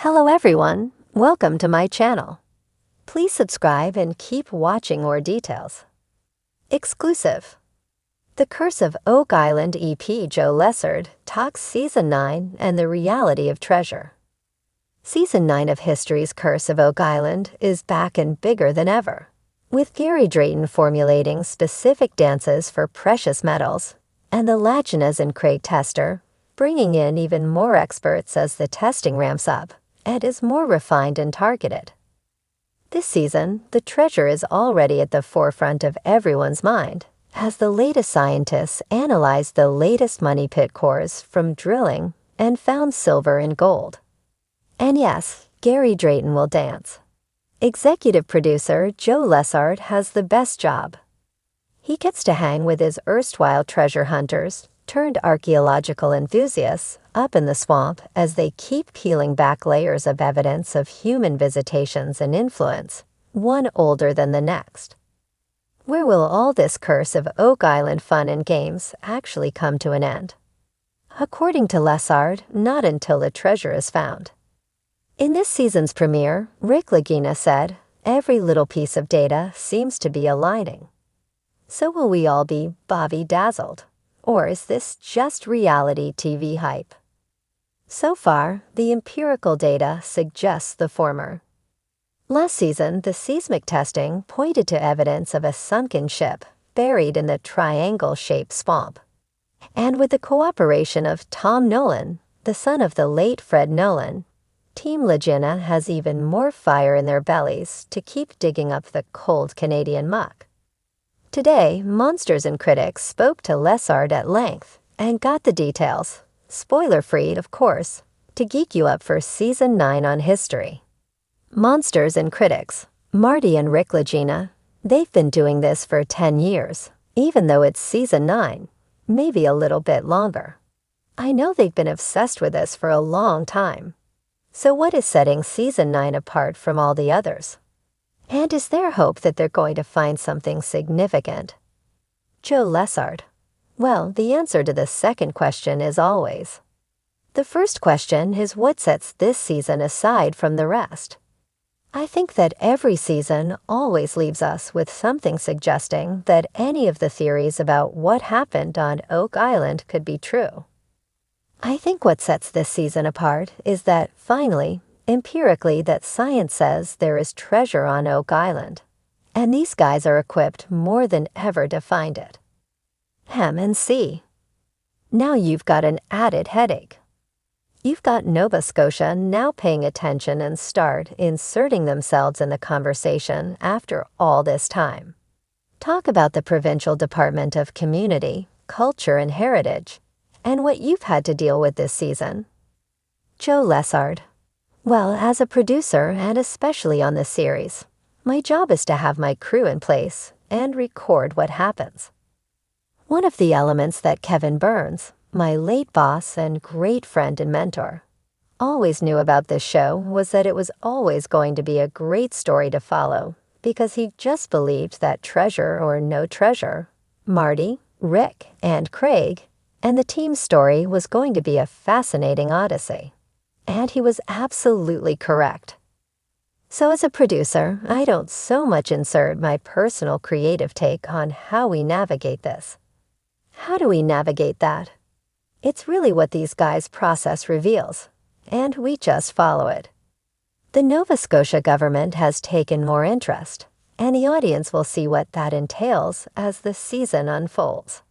Hello everyone, welcome to my channel. Please subscribe and keep watching more details. Exclusive. The Curse of Oak Island EP Joe Lessard talks Season 9 and the reality of treasure. Season 9 of History's Curse of Oak Island is back and bigger than ever, with Gary Drayton formulating specific dances for precious metals, and the Laginas and Craig Tester bringing in even more experts as the testing ramps up and is more refined and targeted. This season, the treasure is already at the forefront of everyone's mind as the latest scientists analyzed the latest money pit cores from drilling and found silver and gold. And yes, Gary Drayton will dance. Executive producer Joe Lessard has the best job. He gets to hang with his erstwhile treasure hunters turned archaeological enthusiasts up in the swamp as they keep peeling back layers of evidence of human visitations and influence, one older than the next. Where will all this curse of Oak Island fun and games actually come to an end? According to Lessard, not until the treasure is found. In this season's premiere, Rick Lagina said, "Every little piece of data seems to be aligning." So will we all be Bobby-dazzled? Or is this just reality TV hype? So far, the empirical data suggests the former. Last season, the seismic testing pointed to evidence of a sunken ship buried in the triangle-shaped swamp. And with the cooperation of Tom Nolan, the son of the late Fred Nolan, Team Lagina has even more fire in their bellies to keep digging up the cold Canadian muck. Today, Monsters and Critics spoke to Lessard at length and got the details, spoiler-free of course, to geek you up for Season 9 on history. Monsters and Critics, Marty and Rick Lagina, they've been doing this for 10 years, even though it's Season 9, maybe a little bit longer. I know they've been obsessed with this for a long time. So what is setting Season 9 apart from all the others? And is there hope that they're going to find something significant? Joe Lessard. Well, the answer to the second question is always. The first question is what sets this season aside from the rest. I think that every season always leaves us with something suggesting that any of the theories about what happened on Oak Island could be true. I think what sets this season apart is that, finally, empirically, that science says there is treasure on Oak Island, and these guys are equipped more than ever to find it. And see. Now you've got an added headache. You've got Nova Scotia now paying attention and start inserting themselves in the conversation after all this time. Talk about the Provincial Department of Community, Culture and Heritage, and what you've had to deal with this season. Joe Lessard. Well, as a producer, and especially on this series, my job is to have my crew in place and record what happens. One of the elements that Kevin Burns, my late boss and great friend and mentor, always knew about this show was that it was always going to be a great story to follow because he just believed that treasure or no treasure, Marty, Rick, and Craig, and the team's story was going to be a fascinating odyssey. And he was absolutely correct. So as a producer, I don't so much insert my personal creative take on how we navigate this. How do we navigate that? It's really what these guys' process reveals, and we just follow it. The Nova Scotia government has taken more interest, and the audience will see what that entails as the season unfolds.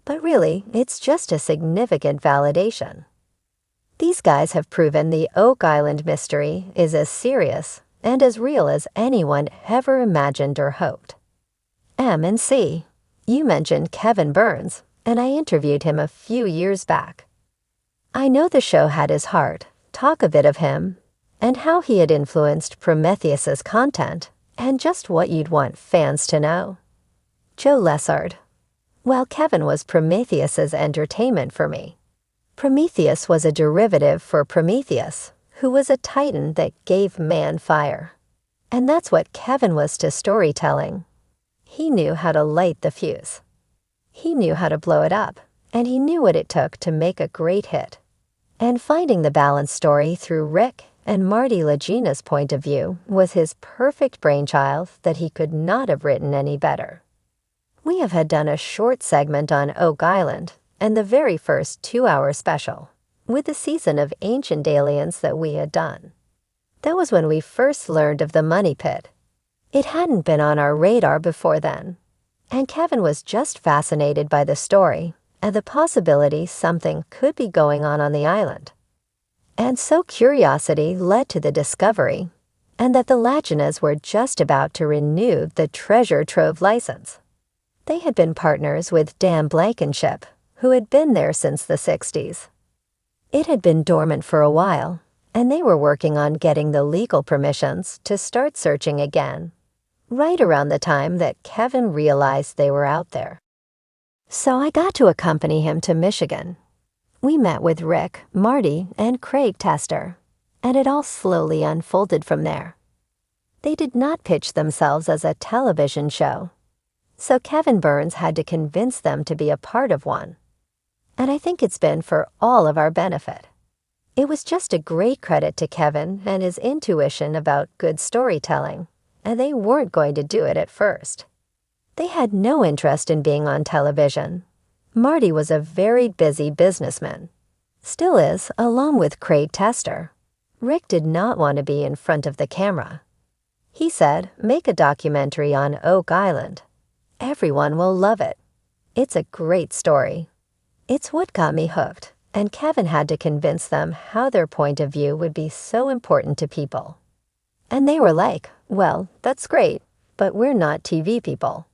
But really, it's just a significant validation. These guys have proven the Oak Island mystery is as serious and as real as anyone ever imagined or hoped. C. You mentioned Kevin Burns, and I interviewed him a few years back. I know the show had his heart, talk a bit of him, and how he had influenced Prometheus's content, and just what you'd want fans to know. Joe Lessard. Well, Kevin was Prometheus's entertainment for me. Prometheus was a derivative for Prometheus, who was a titan that gave man fire. And that's what Kevin was to storytelling. He knew how to light the fuse. He knew how to blow it up, and he knew what it took to make a great hit. And finding the balanced story through Rick and Marty Lagina's point of view was his perfect brainchild that he could not have written any better. We had done a short segment on Oak Island and the very first 2-hour special with the season of Ancient Aliens that we had done. That was when we first learned of the Money Pit. It hadn't been on our radar before then, and Kevin was just fascinated by the story and the possibility something could be going on the island. And so curiosity led to the discovery, and that the Laginas were just about to renew the treasure trove license. They had been partners with Dan Blankenship, who had been there since the 60s. It had been dormant for a while, and they were working on getting the legal permissions to start searching again, right around the time that Kevin realized they were out there. So I got to accompany him to Michigan. We met with Rick, Marty, and Craig Tester, and it all slowly unfolded from there. They did not pitch themselves as a television show, so Kevin Burns had to convince them to be a part of one. And I think it's been for all of our benefit. It was just a great credit to Kevin and his intuition about good storytelling, and they weren't going to do it at first. They had no interest in being on television. Marty was a very busy businessman. Still is, along with Craig Tester. Rick did not want to be in front of the camera. He said, "Make a documentary on Oak Island. Everyone will love it. It's a great story." It's what got me hooked, and Kevin had to convince them how their point of view would be so important to people. And they were like, "Well, that's great, but we're not TV people."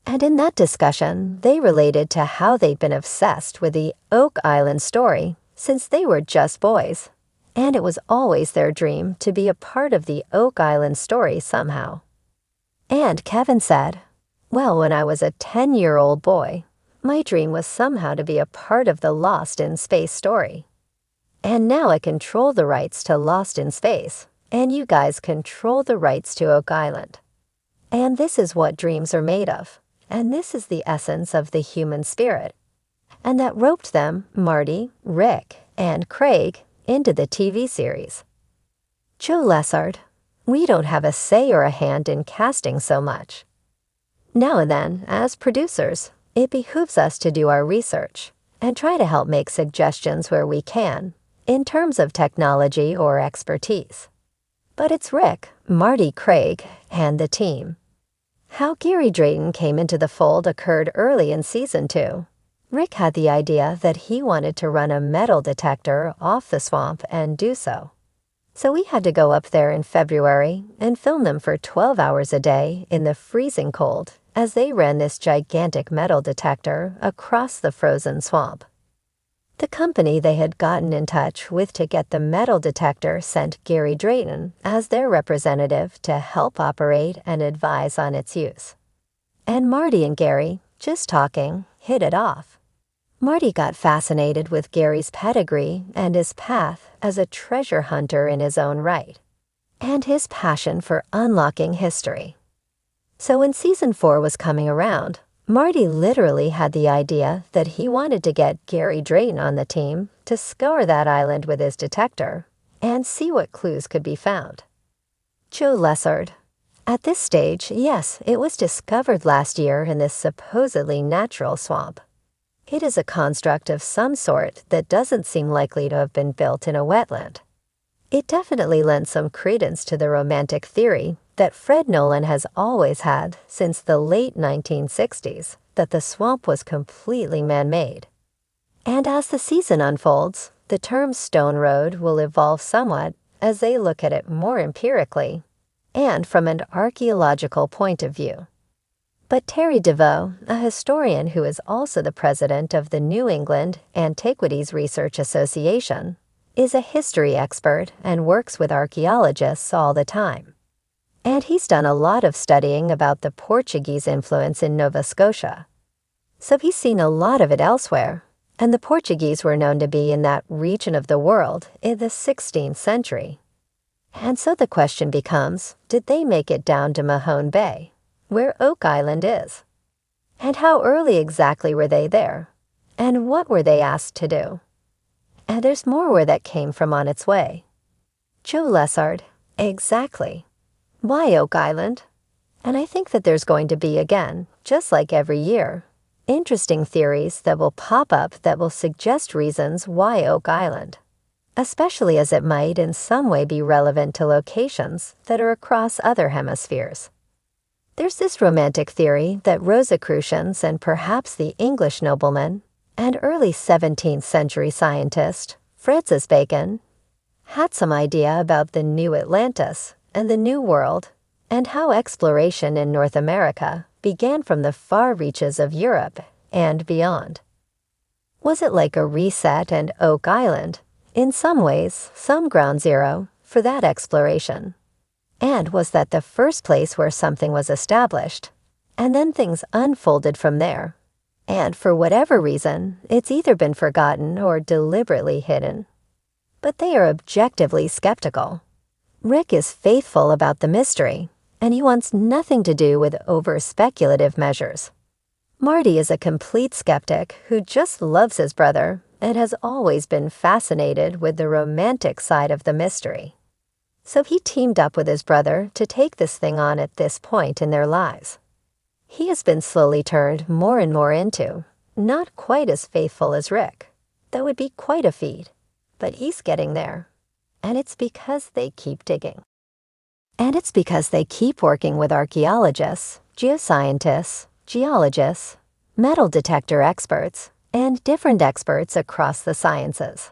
And in that discussion, they related to how they'd been obsessed with the Oak Island story since they were just boys, and it was always their dream to be a part of the Oak Island story somehow. And Kevin said, "Well, when I was a 10-year-old boy, my dream was somehow to be a part of the Lost in Space story. And now I control the rights to Lost in Space, and you guys control the rights to Oak Island. And this is what dreams are made of. And this is the essence of the human spirit." And that roped them, Marty, Rick, and Craig, into the TV series. Joe Lessard, we don't have a say or a hand in casting so much. Now and then, as producers, it behooves us to do our research and try to help make suggestions where we can, in terms of technology or expertise. But it's Rick, Marty, Craig, and the team. How Gary Drayton came into the fold occurred early in Season 2. Rick had the idea that he wanted to run a metal detector off the swamp and do so. So we had to go up there in February and film them for 12 hours a day in the freezing cold as they ran this gigantic metal detector across the frozen swamp. The company they had gotten in touch with to get the metal detector sent Gary Drayton as their representative to help operate and advise on its use. And Marty and Gary, just talking, hit it off. Marty got fascinated with Gary's pedigree and his path as a treasure hunter in his own right, and his passion for unlocking history. So when Season 4 was coming around, Marty literally had the idea that he wanted to get Gary Drayton on the team to scour that island with his detector and see what clues could be found. Joe Lessard. At this stage, yes, it was discovered last year in this supposedly natural swamp. It is a construct of some sort that doesn't seem likely to have been built in a wetland. It definitely lends some credence to the romantic theory that Fred Nolan has always had since the late 1960s, that the swamp was completely man-made. And as the season unfolds, the term Stone Road will evolve somewhat as they look at it more empirically and from an archaeological point of view. But Terry DeVoe, a historian who is also the president of the New England Antiquities Research Association, is a history expert and works with archaeologists all the time. And he's done a lot of studying about the Portuguese influence in Nova Scotia. So he's seen a lot of it elsewhere, and the Portuguese were known to be in that region of the world in the 16th century. And so the question becomes, did they make it down to Mahone Bay, where Oak Island is? And how early exactly were they there? And what were they asked to do? And there's more where that came from on its way. Joe Lessard. Exactly. Why Oak Island? And I think that there's going to be, again, just like every year, interesting theories that will pop up that will suggest reasons why Oak Island, especially as it might in some way be relevant to locations that are across other hemispheres. There's this romantic theory that Rosicrucians and perhaps the English nobleman and early 17th century scientist Francis Bacon had some idea about the New Atlantis and the New World and how exploration in North America began from the far reaches of Europe and beyond. Was it like a reset and Oak Island, in some ways, some ground zero for that exploration? And was that the first place where something was established, and then things unfolded from there? And for whatever reason, it's either been forgotten or deliberately hidden. But they are objectively skeptical. Rick is faithful about the mystery, and he wants nothing to do with over-speculative measures. Marty is a complete skeptic who just loves his brother and has always been fascinated with the romantic side of the mystery. So he teamed up with his brother to take this thing on at this point in their lives. He has been slowly turned more and more into, not quite as faithful as Rick. That would be quite a feat, but he's getting there. And it's because they keep digging. And it's because they keep working with archaeologists, geoscientists, geologists, metal detector experts, and different experts across the sciences.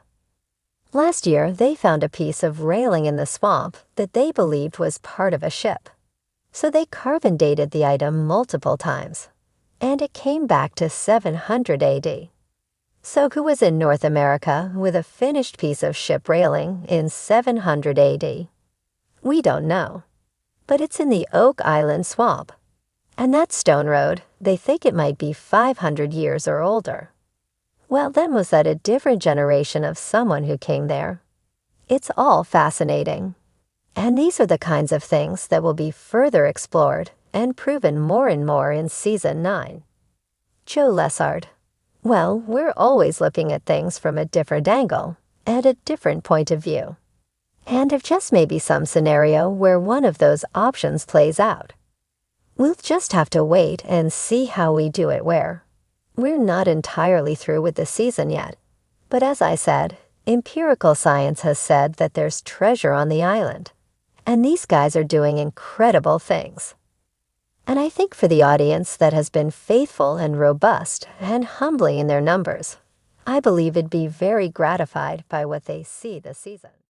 Last year, they found a piece of railing in the swamp that they believed was part of a ship. So they carbon dated the item multiple times, and it came back to 700 AD. So who was in North America with a finished piece of ship railing in 700 AD? We don't know. But it's in the Oak Island swamp. And that stone road, they think it might be 500 years or older. Well, then was that a different generation of someone who came there? It's all fascinating. And these are the kinds of things that will be further explored and proven more and more in Season 9. Joe Lessard. Well, we're always looking at things from a different angle and a different point of view. And if just maybe some scenario where one of those options plays out. We'll just have to wait and see how we do it where. We're not entirely through with the season yet, but as I said, empirical science has said that there's treasure on the island, and these guys are doing incredible things. And I think for the audience that has been faithful and robust and humbly in their numbers, I believe it'd be very gratified by what they see this season.